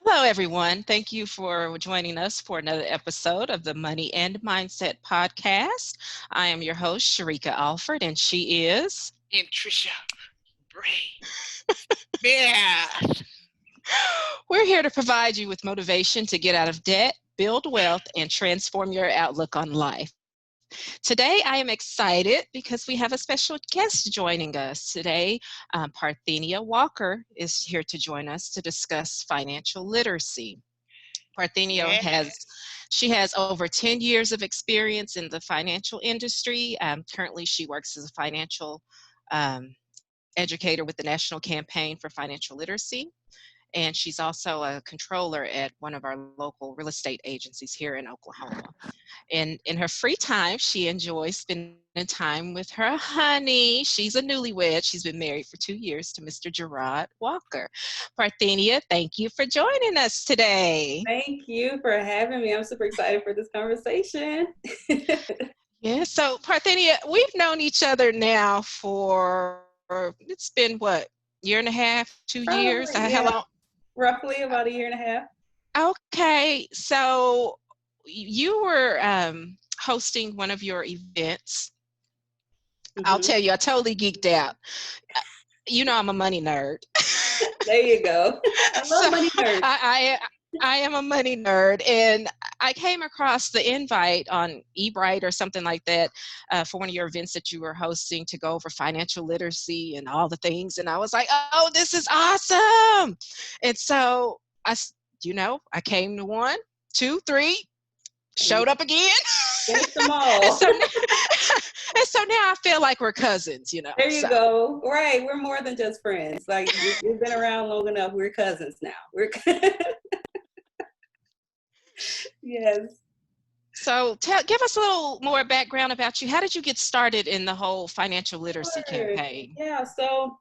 Hello, everyone. Thank you for joining us for another episode of the Money and Mindset podcast. I am your host, Sharika Alford, and she is Anntricia, Bray. Yeah. We're here to provide you with motivation to get out of debt, build wealth, and transform your outlook on life. Today, I am excited because we have a special guest joining us today. Parthenia Walker is here to join us to discuss financial literacy. Parthenia Yeah. has over 10 years of experience in the financial industry. Currently, she works as a financial educator with the National Campaign for Financial Literacy. And she's also a controller at one of our local real estate agencies here in Oklahoma. And in her free time, she enjoys spending time with her honey. She's a newlywed. She's been married for 2 years to Mr. Gerard Walker. Parthenia, thank you for joining us today. Thank you for having me. I'm super excited for this conversation. Yeah, so Parthenia, we've known each other now it's been what, year and a half, 2 years? How Probably, long? yeah, roughly about a year and a half. Okay, so you were hosting one of your events. I'll Mm-hmm. tell you, I totally geeked out. You know, I'm a money nerd. There you go. I So love money nerds. I am a money nerd, and I came across the invite on Ebright or something like that for one of your events that you were hosting to go over financial literacy and all the things, and I was like, oh, this is awesome! And so I came to 1, 2, 3, And showed up again. finish them and all. so and so now I feel like we're cousins, There you so go. Right. We're more than just friends. Like we've been around long enough. We're cousins now. Yes. So give us a little more background about you. How did you get started in the whole financial literacy Sure. campaign? Yeah. So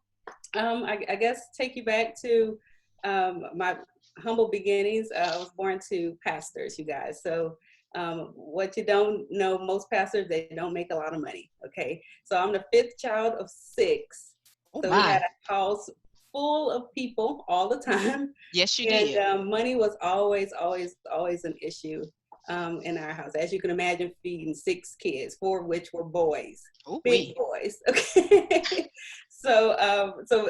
I guess take you back to my humble beginnings. I was born to pastors, you guys. So what you don't know, most pastors, they don't make a lot of money. Okay. So I'm the fifth child of 6. Oh So we had my. a house full of people all the time. Yes, you And did. money was always an issue in our house. As you can imagine, feeding 6 kids, 4 of which were boys, Oh big we. boys. Okay. So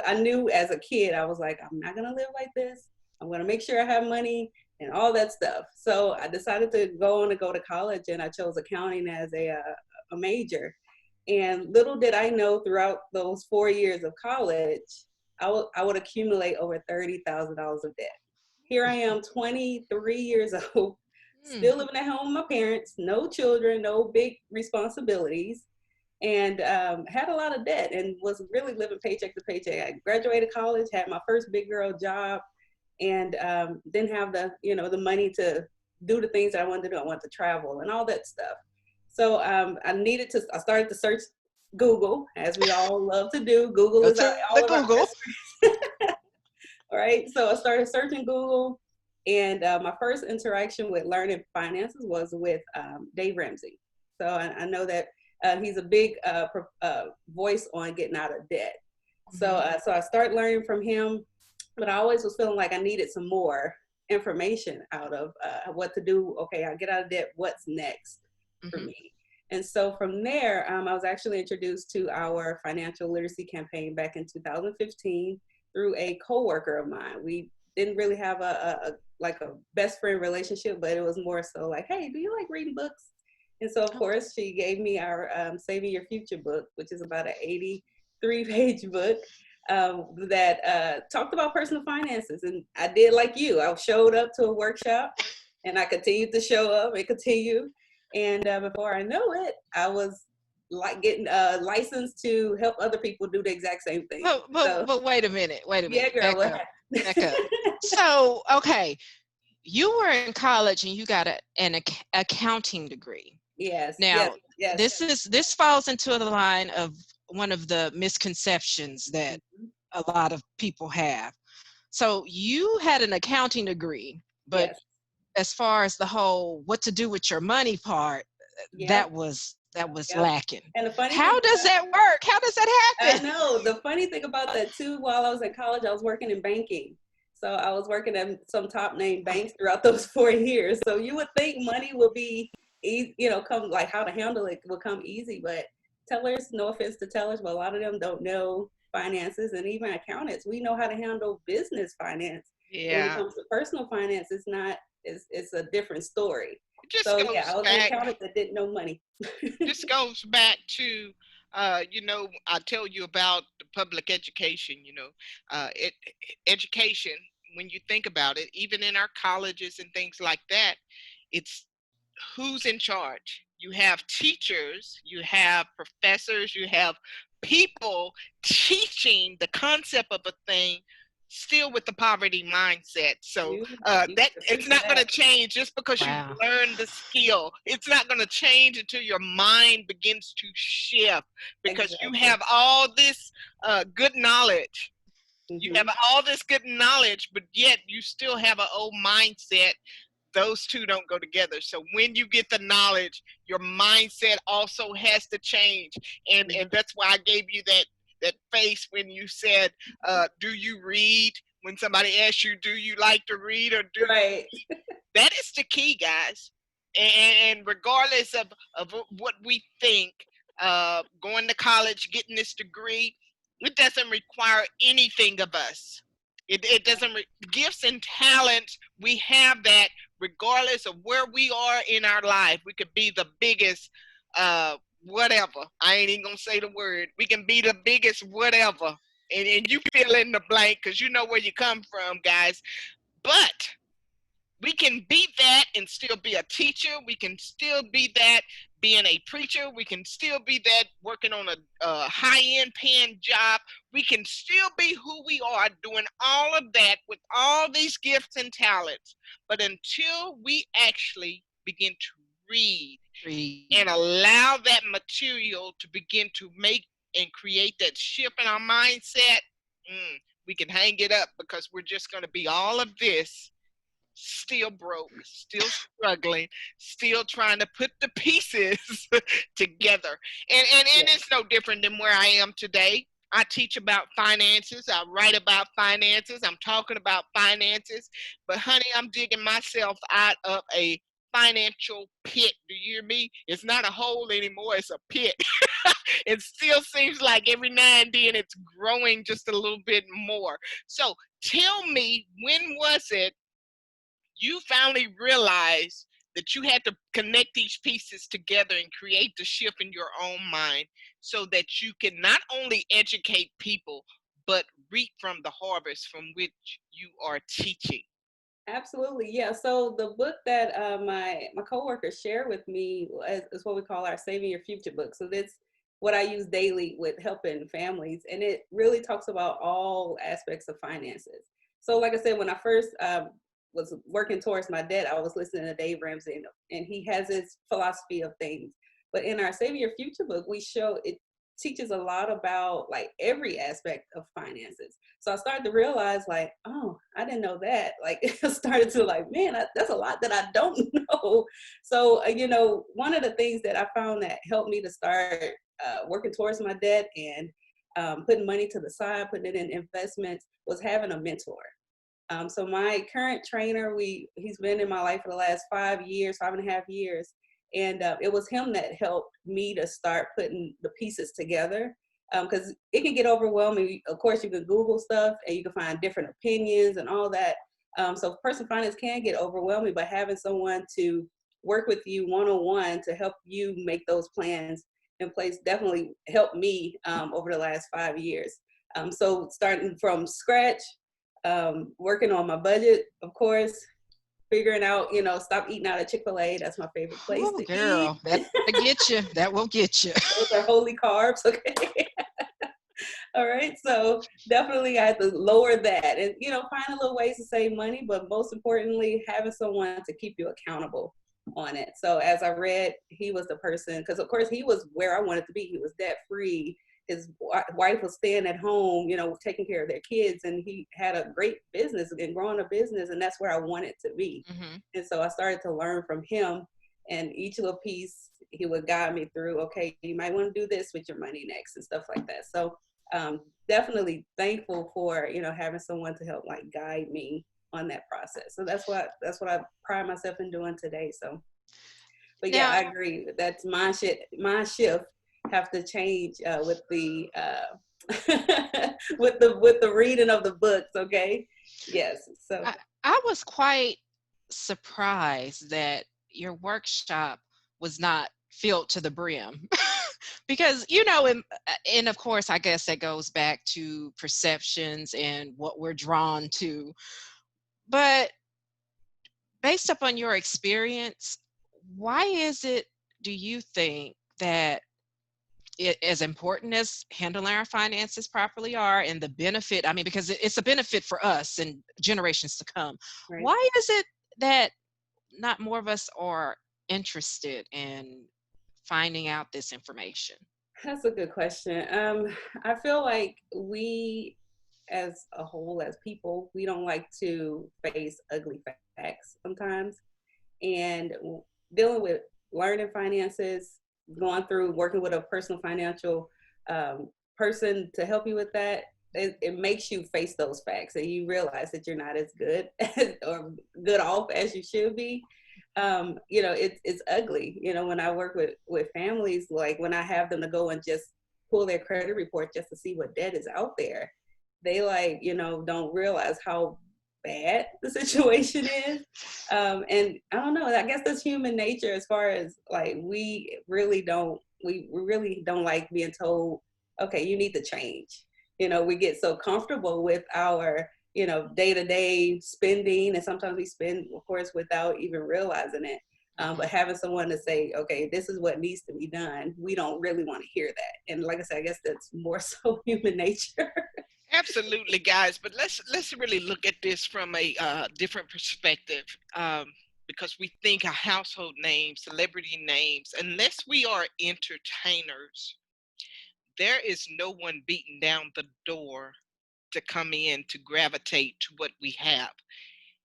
I knew as a kid, I was like, I'm not going to live like this. I'm going to make sure I have money and all that stuff. So I decided to go to college, and I chose accounting as a major. And little did I know, throughout those 4 years of college, I would accumulate over $30,000 of debt. Here I am, 23 years old, Hmm. still living at home with my parents, no children, no big responsibilities, and had a lot of debt and was really living paycheck to paycheck. I graduated college, had my first big girl job, and didn't have the money to do the things that I wanted to do. I wanted to travel and all that stuff. So I started to search Google, as we all love to do. Google Go is to the all of our Google. best friends. All right. So I started searching Google, and my first interaction with learning finances was with Dave Ramsey. So I know that he's a big voice on getting out of debt. So Mhm. so I started learning from him, but I always was feeling like I needed some more information out of what to do. Okay, I get out of debt. What's next for Mhm. me? And so from there, I was actually introduced to our financial literacy campaign back in 2015 through a coworker of mine. We didn't really have a best friend relationship, but it was more so like, hey, do you like reading books? And so, of Okay. course, she gave me our Saving Your Future book, which is about an 83-page book that talked about personal finances. And I did like you. I showed up to a workshop, and I continued to show up and continue. And before I know it, I was like getting licensed to help other people do the exact same thing. So, But wait a minute. Wait a yeah, minute. girl, Back what up. happened? Back up. So, okay, you were in college and you got an accounting degree. Yes, yes, Now, yes. this falls into the line of one of the misconceptions that Mhm. a lot of people have. So you had an accounting degree, but Yes, as far as the whole what to do with your money part, yep, that was yep. lacking. And the funny thing How does about that work? How does that I happen? know the funny thing about that too. While I was in college, I was working in banking. So I was working at some top name banks throughout those 4 years. So you would think money would be easy, come like how to handle it would come easy, but tellers, no offense to tellers, but a lot of them don't know finances, and even accountants, we know how to handle business finance. When it Yeah. comes to personal finance, it's not, it's a different story. It just So yeah, I goes was an back. accountant that didn't know money. This goes back to, I tell you about the public education, education, when you think about it, even in our colleges and things like that, it's who's in charge. You have teachers, you have professors, you have people teaching the concept of a thing still with the poverty mindset. So You that can it's preach to not going to that. change just because you Wow. learn the skill. It's not going to change until your mind begins to shift, because you Exactly. have all this good knowledge. You have Hmm. all this good knowledge, but yet you still have an old mindset. Those two don't go together. So when you get the knowledge, your mindset also has to change. And that's why I gave you that face when you said, do you read? When somebody asks you, do you like to read, or do you Right. read? That is the key, guys. And regardless of what we think, going to college, getting this degree, it doesn't require anything of us. It doesn't, gifts and talents, we have that regardless of where we are in our life. We could be the biggest, whatever. I ain't even gonna say the word. We can be the biggest whatever. And you fill in the blank because you know where you come from, guys. But we can be that and still be a teacher. We can still be that being a preacher. We can still be that working on a high-end paying job. We can still be who we are doing all of that with all these gifts and talents. But until we actually begin to read Read. and allow that material to begin to make and create that shift in our mindset, we can hang it up, because we're just going to be all of this, still broke, still struggling, still trying to put the pieces together. And Yeah. it's no different than where I am today. I teach about finances. I write about finances. I'm talking about finances. But honey, I'm digging myself out of a financial pit. Do you hear me? It's not a hole anymore. It's a pit. It still seems like every now and then it's growing just a little bit more. So tell me, when was it you finally realized that you had to connect these pieces together and create the shift in your own mind, so that you can not only educate people, but reap from the harvest from which you are teaching? Absolutely, yeah. So the book that my coworker shared with me is what we call our Saving Your Future book. So that's what I use daily with helping families, and it really talks about all aspects of finances. So, like I said, when I first was working towards my debt, I was listening to Dave Ramsey, and he has his philosophy of things. But in our Saving Your Future book, we show it teaches a lot about like every aspect of finances. So I started to realize like, oh, I didn't know that. Like I started to like, man, that's a lot that I don't know. So, one of the things that I found that helped me to start working towards my debt and putting money to the side, putting it in investments, was having a mentor. So my current trainer, he's been in my life for the last 5 years, 5.5 years. And it was him that helped me to start putting the pieces together, because it can get overwhelming. Of course, you can Google stuff and you can find different opinions and all that. So personal finance can get overwhelming, but having someone to work with you one-on-one to help you make those plans in place definitely helped me over the last 5 years. So starting from scratch, working on my budget, of course, figuring out, stop eating out of Chick-fil-A. That's my favorite place Oh, to eat. girl, that'll get you. That will get you. Those are holy carbs. Okay. All right. So definitely I had to lower that and, find little ways to save money, but most importantly, having someone to keep you accountable on it. So as I read, he was the person, because of course he was where I wanted to be. He was debt free. His wife was staying at home, taking care of their kids, and he had a great business and growing a business, and that's where I wanted to be. Mm-hmm. And so I started to learn from him, and each little piece he would guide me through. Okay, you might want to do this with your money next, and stuff like that. So definitely thankful for, having someone to help like guide me on that process. So that's what I pride myself in doing today. So, but yeah, I Now, agree. That's my shift have to change with the with the reading of the books. Okay. Yes. So I was quite surprised that your workshop was not filled to the brim. Because, and of course, I guess that goes back to perceptions and what we're drawn to. But based upon your experience, why is it, do you think, that as important as handling our finances properly are, and the benefit, I mean, because it's a benefit for us and generations to come, right. why is it that not more of us are interested in finding out this information? That's a good question. I feel like we, as a whole, as people, we don't like to face ugly facts sometimes. And dealing with learning finances, going through working with a personal financial person to help you with that, it makes you face those facts and you realize that you're not as good or good off as you should be. It's ugly. When I work with families, like when I have them to go and just pull their credit report just to see what debt is out there, they don't realize how bad the situation is. And I don't know, I guess that's human nature as far as like we really don't like being told, okay, you need to change. We get so comfortable with our day-to-day spending, and sometimes we spend, of course, without even realizing it. But having someone to say, okay, this is what needs to be done, we don't really want to hear that. And like I said, I guess that's more so human nature. Absolutely, guys. But let's really look at this from a different perspective, because we think of household names, celebrity names. Unless we are entertainers, there is no one beating down the door to come in to gravitate to what we have.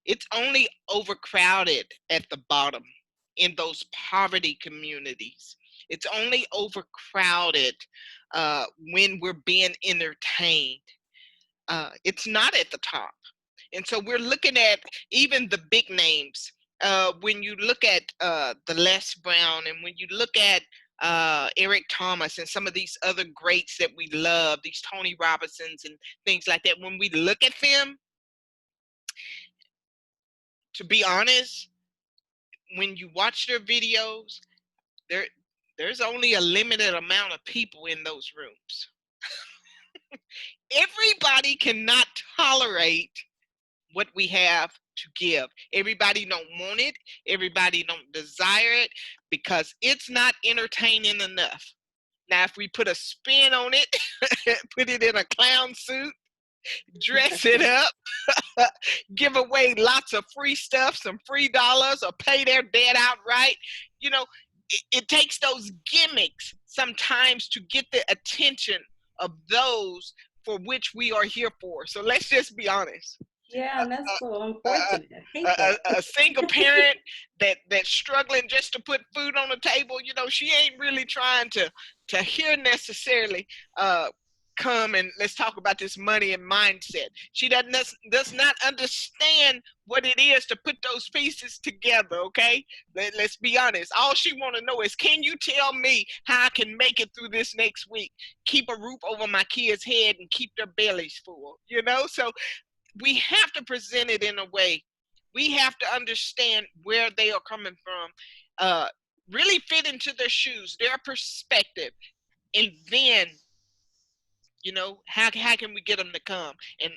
It's only overcrowded at the bottom in those poverty communities. It's only overcrowded when we're being entertained. It's not at the top. And so we're looking at even the big names. When you look at the Les Brown, and when you look at Eric Thomas and some of these other greats that we love, these Tony Robinsons and things like that, when we look at them, to be honest, when you watch their videos, there there's only a limited amount of people in those rooms. Everybody cannot tolerate what we have to give. Everybody don't want it. Everybody don't desire it because it's not entertaining enough. Now, if we put a spin on it, put it in a clown suit, dress it up, give away lots of free stuff, some free dollars, or pay their debt outright, it takes those gimmicks sometimes to get the attention of those for which we are here for. So let's just be honest. Yeah, and that's so a, unfortunate. I hate that. a single parent that's struggling just to put food on the table, she ain't really trying to hear necessarily come and let's talk about this money and mindset. She does not understand what it is to put those pieces together. Okay, let's be honest. All she want to know is, can you tell me how I can make it through this next week, keep a roof over my kids' head, and keep their bellies full? So we have to present it in a way. We have to understand where they are coming from, really fit into their shoes, their perspective, and then, how can we get them to come? And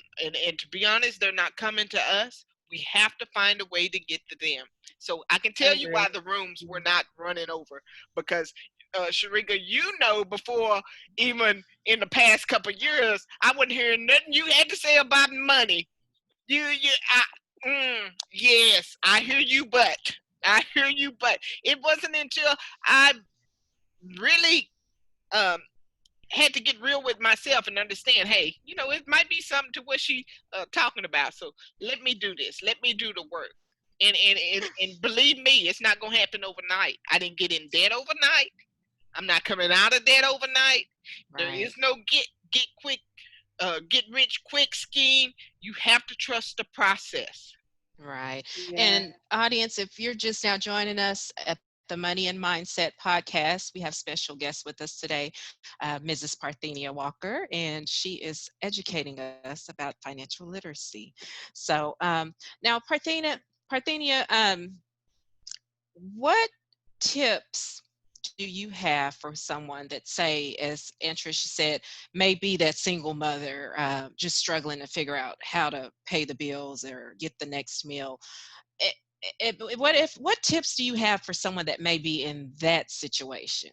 to be honest, they're not coming to us. We have to find a way to get to them. So I can I tell you why agree. the rooms were not running over, because Sharika, before, even in the past couple of years, I wasn't hearing nothing you had to say about money. Yes, I hear you, but it wasn't until I really had to get real with myself and understand, hey, it might be something to what she talking about. So let me do this. Let me do the work. And believe me, it's not gonna happen overnight. I didn't get in debt overnight. I'm not coming out of debt overnight. There Right. is no get quick get rich quick scheme. You have to trust the process. Right. Yeah, And audience, if you're just now joining us at the Money and Mindset podcast, we have special guests with us today, Mrs. Parthenia Walker, and she is educating us about financial literacy. So now, Parthenia, what tips do you have for someone that, say, as Anntricia said, may be that single mother just struggling to figure out how to pay the bills or get the next meal? What tips do you have for someone that may be in that situation?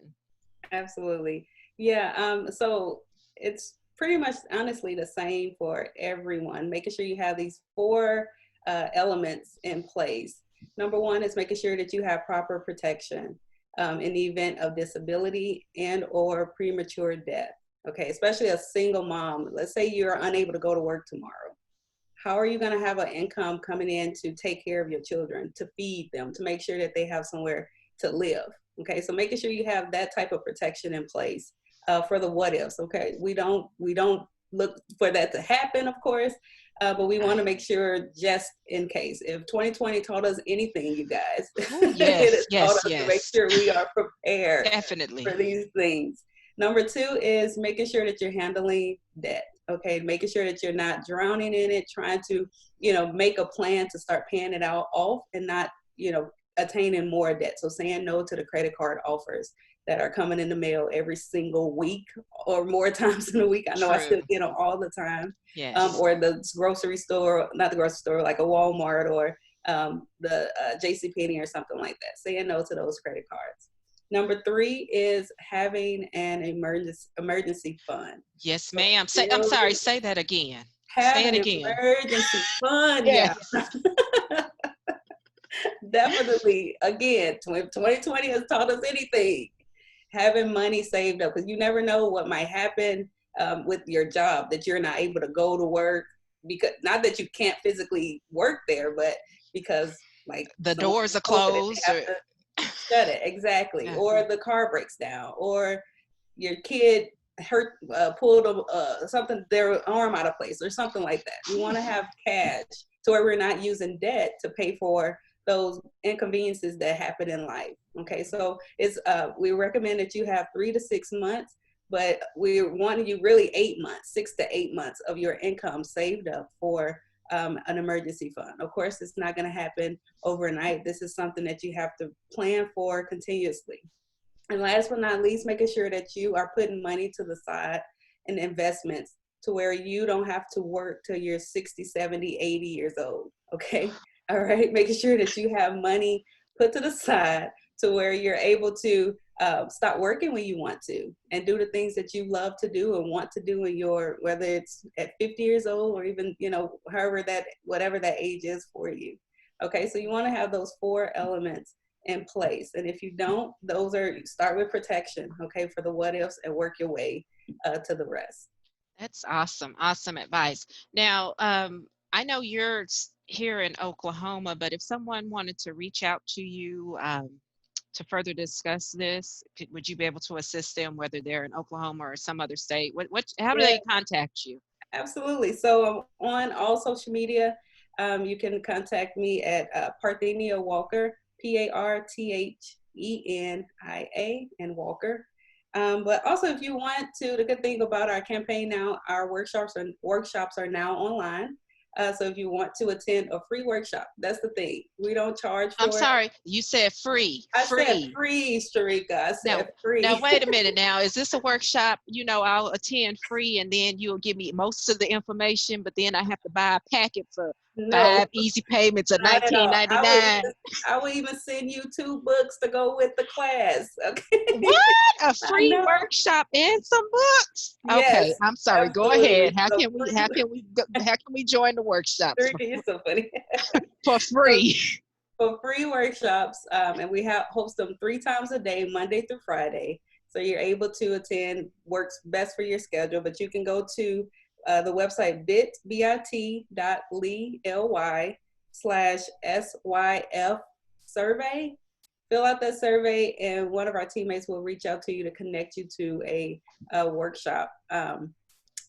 absolutely. Yeah. So it's pretty much honestly the same for everyone. Making sure you have these four elements in place. Number one is making sure that you have proper protection in the event of disability and or premature death. Okay, especially a single mom. Let's say you're unable to go to work tomorrow. How are you going to have an income coming in to take care of your children, to feed them, to make sure that they have somewhere to live? Okay, so making sure you have that type of protection in place for the what ifs. Okay, we don't look for that to happen, of course, but we want to Right. make sure just in case. If 2020 taught us anything, you guys, Oh, it has yes, taught yes, us to make yes. sure we are prepared Definitely. for these things. Number two is making sure that you're handling debt. Okay, making sure that you're not drowning in it, trying to, make a plan to start paying it out off and not, attaining more debt. So saying no to the credit card offers that are coming in the mail every single week or more times in a week. I know I True. still get them all the time. Yes. Or the grocery store, not the grocery store, like a Walmart or the JCPenney or something like that. Saying no to those credit cards. Number three is having an emergency fund. Yes, So ma'am. I'm sorry, really say that again. have Say it an again. emergency fund, yeah. Yes. Definitely. Again, 2020 has taught us anything. Having money saved up, because you never know what might happen with your job, that you're not able to go to work, because not that you can't physically work there, but because like The someone doors are has COVID and they closed have or to shut it. Exactly. yeah. Or the car breaks down, or your kid hurt, pulled something, their arm out of place or something like that. We want to have cash to where we're not using debt to pay for those inconveniences that happen in life. Okay, so it's we recommend that you have 3 to 6 months, but we want you really 8 months, 6 to 8 months of your income saved up for an emergency fund. Of course, it's not going to happen overnight. This is something that you have to plan for continuously. And last but not least, making sure that you are putting money to the side in investments to where you don't have to work till you're 60, 70, 80 years old. Okay. All right. Making sure that you have money put to the side to where you're able to stop working when you want to and do the things that you love to do and want to do in your, whether it's at 50 years old or even, however that, whatever that age is for you. Okay. So you want to have those four elements in place. And if you don't, those are, start with protection, okay, for the what ifs and work your way to the rest. That's awesome. Awesome advice. Now, I know you're here in Oklahoma, but if someone wanted to reach out to you to further discuss this, would you be able to assist them, whether they're in Oklahoma or some other state? How do Yeah, they contact you? absolutely. So I'm on all social media. You can contact me at Parthenia Walker, Parthenia and Walker. But also, if you want to, the good thing about our campaign now, our workshops are now online. So if you want to attend a free workshop, that's the thing. We don't charge I'm for it. sorry, you said free, I said free. free, Sharika. I Now, said now free. wait a minute. Now, is this a workshop? I'll attend free, and then you'll give me most of the information, but then I have to buy a packet for No, 5 easy payments of not at all. $19.99. I will even send you 2 books to go with the class. Okay. What? A I free know. workshop and some books? Okay, Yes, I'm sorry. Go absolutely. ahead. How So can we? free, How can we? How can we join the workshops Sharika, you're so funny. for So free? for free workshops, and we host them 3 times a day, Monday through Friday. So you're able to attend, works best for your schedule, but you can go to the website bit.ly/SYF survey. Fill out that survey, and one of our teammates will reach out to you to connect you to a workshop.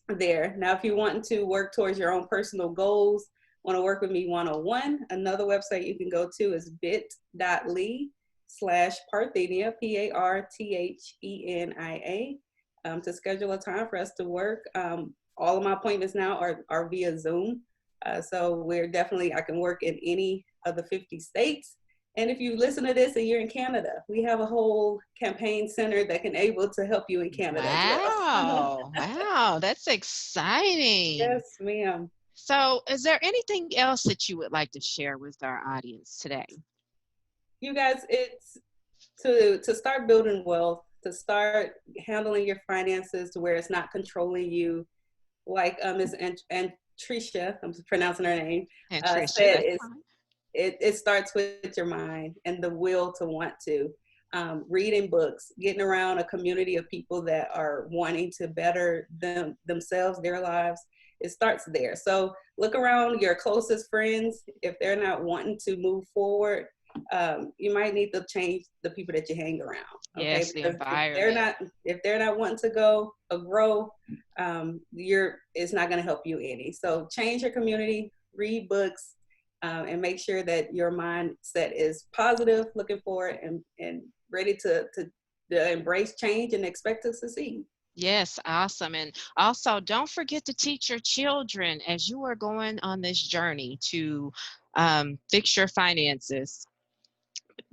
there. Now, if you want to work towards your own personal goals, want to work with me one-on-one, another website you can go to is bit.ly/Parthenia, Parthenia, to schedule a time for us to work. All of my appointments now are via Zoom. So I can work in any of the 50 states. And if you listen to this and you're in Canada, we have a whole campaign center that can able to help you in Canada as well. Wow. Wow. That's exciting. Yes, ma'am. So, is there anything else that you would like to share with our audience today? You guys, it's to start building wealth, to start handling your finances to where it's not controlling you, like Ms. Anntricia, I'm pronouncing her name, Anntricia, said, that's fine. it starts with your mind and the will to want to. Reading books, getting around a community of people that are wanting to better themselves, their lives. It starts there. So look around your closest friends. If they're not wanting to move forward, you might need to change the people that you hang around. Okay, Yes, the because environment. if they're not wanting to go or grow, it's not going to help you any. So change your community, read books, and make sure that your mindset is positive, looking forward, and ready to embrace change and expect to succeed. Yes, awesome. And also, don't forget to teach your children as you are going on this journey to fix your finances.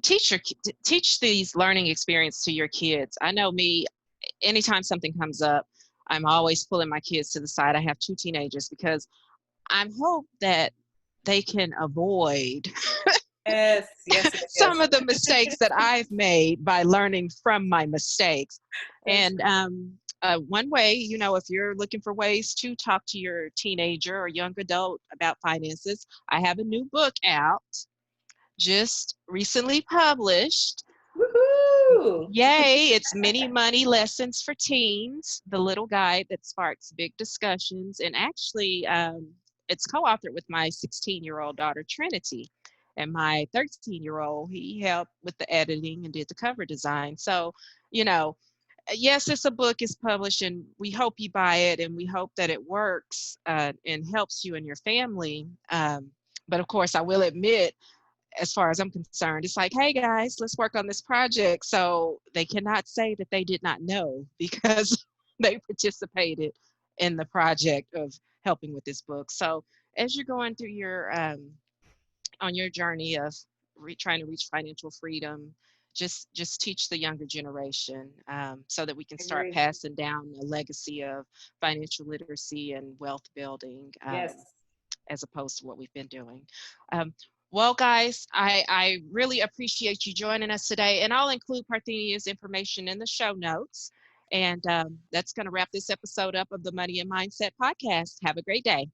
Teach these learning experience to your kids. I know me, anytime something comes up, I'm always pulling my kids to the side. I have two teenagers because I hope that they can avoid Yes, yes, yes, some yes. of the mistakes that I've made by learning from my mistakes. That's And one way, if you're looking for ways to talk to your teenager or young adult about finances, I have a new book out, just recently published. woohoo! Yay, it's Mini Money Lessons for Teens, the little guide that sparks big discussions. And actually, it's co-authored with my 16-year-old daughter, Trinity. And my 13-year-old, he helped with the editing and did the cover design. So, yes, it's a book, it's published, and we hope you buy it, and we hope that it works and helps you and your family. But of course, I will admit, as far as I'm concerned, it's like, hey guys, let's work on this project. So they cannot say that they did not know because they participated in the project of helping with this book. So as you're going through on your journey of trying to reach financial freedom, just teach the younger generation so that we can I start agree. passing down a legacy of financial literacy and wealth building. Yes. As opposed to what we've been doing. Um, well, guys, I really appreciate you joining us today, and I'll include Parthenia's information in the show notes. And that's going to wrap this episode up of the Money and Mindset podcast. Have a great day.